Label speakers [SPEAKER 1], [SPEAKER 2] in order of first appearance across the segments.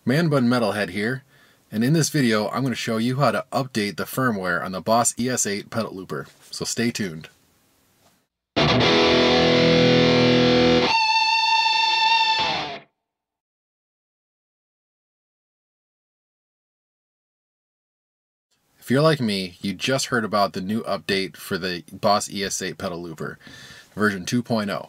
[SPEAKER 1] Man Bun Metalhead here, and in this video I'm going to show you how to update the firmware on the Boss ES-8 pedal looper, so stay tuned. If you're like me, you just heard about the new update for the Boss ES-8 pedal looper, version 2.0.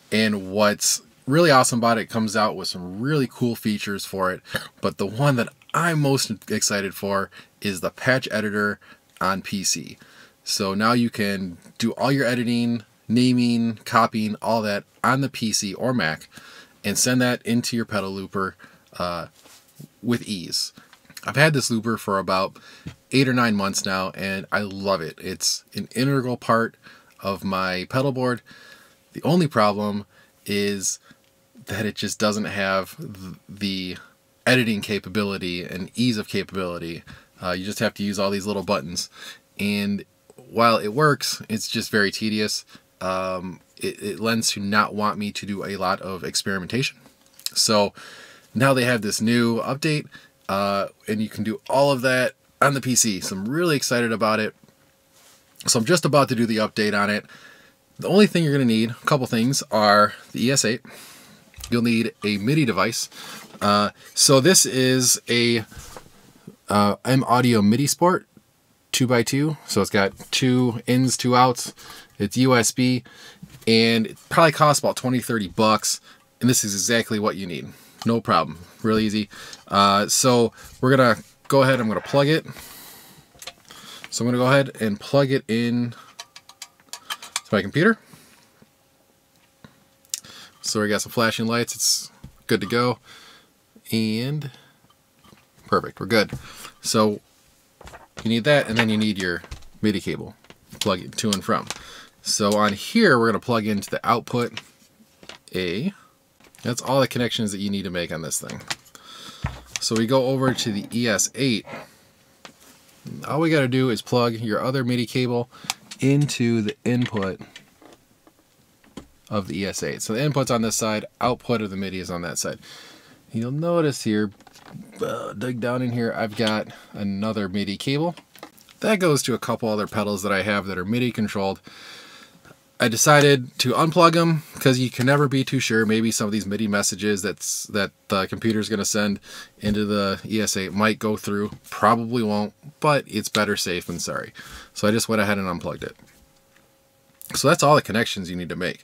[SPEAKER 1] And what's really awesome about it comes out with some really cool features for it, but the one that I'm most excited for is the patch editor on PC. So now you can do all your editing, naming, copying, all that on the PC or Mac and send that into your pedal looper with ease. I've had this looper for about 8 or 9 months now, and I love it. It's an integral part of my pedal board. The only problem is that it just doesn't have the editing capability and ease of capability. You just have to use all these little buttons, and while it works, it's just very tedious. It lends to not want me to do a lot of experimentation. So now they have this new update, and you can do all of that on the PC. So I'm really excited about it. So I'm just about to do the update on it. The only thing you're going to need, a couple things, are the ES-8. You'll need a MIDI device. So this is a M-Audio MIDI Sport 2x2. So it's got 2 ins, 2 outs. It's USB, and it probably costs about 20-30 bucks. And this is exactly what you need. No problem. Really easy. So we're going to go ahead. I'm going to plug it. So I'm going to go ahead and plug it in to my computer. So we got some flashing lights. It's good to go. And perfect. We're good. So you need that, and then you need your MIDI cable. Plug it to and from. So on here, we're going to plug into the output A. That's all the connections that you need to make on this thing. So we go over to the ES-8. All we got to do is plug your other MIDI cable into the input of the ES-8. So the input's on this side, output of the MIDI is on that side. You'll notice here, dig down in here, I've got another MIDI cable. That goes to a couple other pedals that I have that are MIDI controlled. I decided to unplug them because you can never be too sure. Maybe some of these MIDI messages that the computer's going to send into the ES-8 might go through. Probably won't, but it's better safe than sorry. So I just went ahead and unplugged it. So that's all the connections you need to make.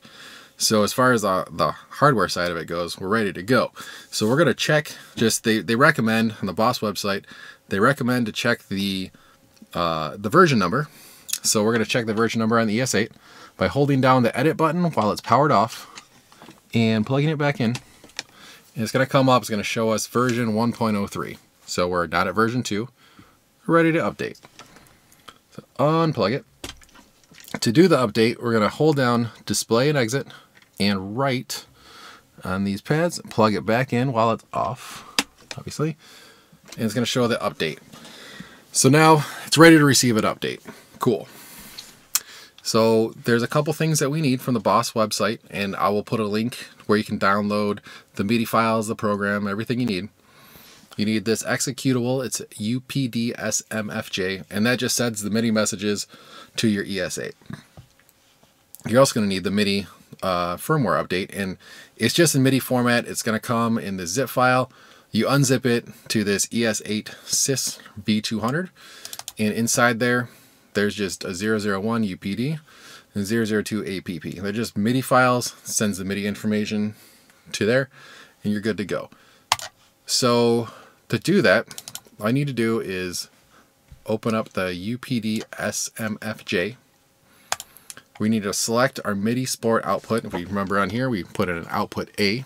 [SPEAKER 1] So as far as the hardware side of it goes, we're ready to go. So we're going to check, they recommend on the Boss website, they recommend to check the version number. So we're going to check the version number on the ES-8 by holding down the edit button while it's powered off and plugging it back in. And it's going to come up, it's going to show us version 1.03. So we're not at version 2. We're ready to update. So unplug it. To do the update, we're going to hold down display and exit and right on these pads, plug it back in while it's off, obviously, and it's going to show the update. So now it's ready to receive an update. Cool. So there's a couple things that we need from the Boss website, and I will put a link where you can download the MIDI files, the program, everything you need. You need this executable. It's UPD-SMFJ, and that just sends the MIDI messages to your ES-8. You're also going to need the MIDI firmware update, and it's just in MIDI format. It's going to come in the zip file. You unzip it to this ES-8 sys V200, and inside there's just a 001 UPD and 002 APP. They're just MIDI files, sends the MIDI information to there, and you're good to go. So to do that, all I need to do is open up the UPD-SMFJ. We need to select our MIDI Sport output. If we remember on here, we put in an output A.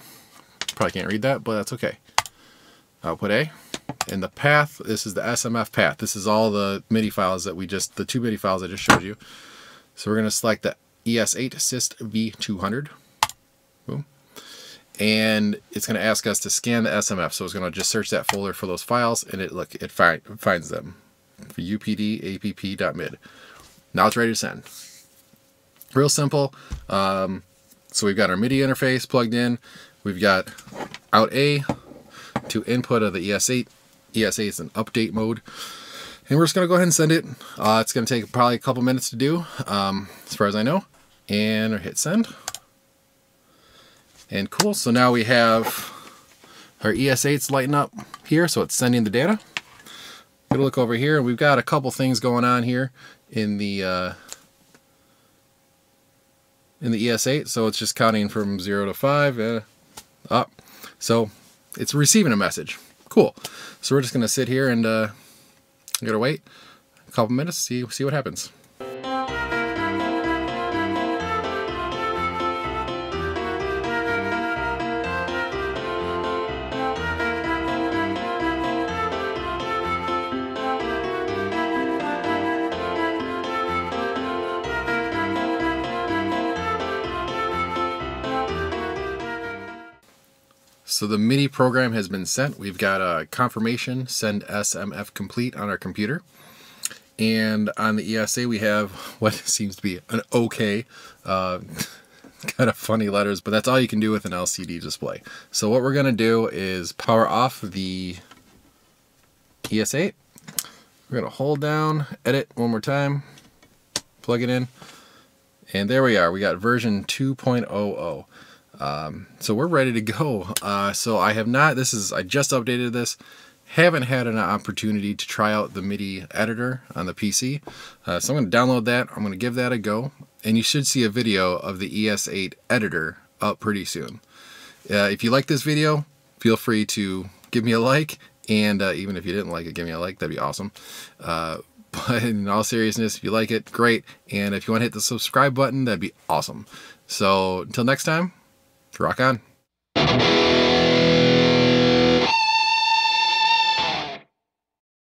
[SPEAKER 1] Probably can't read that, but that's okay. Output A. And the path, this is the SMF path. This is all the MIDI files that the 2 MIDI files I just showed you. So we're going to select the ES-8 Syst V200. Boom. And it's going to ask us to scan the SMF. So it's going to just search that folder for those files, and it finds them for updapp.mid. Now it's ready to send. Real simple. So we've got our MIDI interface plugged in. We've got out A. to input of the ES-8. ES-8 is an update mode. And we're just going to go ahead and send it. It's going to take probably a couple minutes to do, as far as I know. And hit send. And cool, so now we have our ES-8's lighting up here, so it's sending the data. We're gonna look over here, and we've got a couple things going on here in the ES-8. So it's just counting from 0 to 5 up. So it's receiving a message. Cool. So we're just gonna sit here and gotta wait a couple minutes, see what happens. So the MIDI program has been sent. We've got a confirmation, send SMF complete on our computer. And on the ES-8 we have what seems to be an OK. Kind of funny letters, but that's all you can do with an LCD display. So what we're going to do is power off the ES-8. We're going to hold down, edit one more time, plug it in, and there we are. We got version 2.00. So we're ready to go. So I have not, I just updated this, haven't had an opportunity to try out the MIDI editor on the PC. So I'm going to download that, I'm going to give that a go, and you should see a video of the ES-8 editor up pretty soon. If you like this video, feel free to give me a like, and even if you didn't like it, give me a like, that'd be awesome. But in all seriousness, if you like it, great, and if you want to hit the subscribe button, that'd be awesome. So until next time, rock on.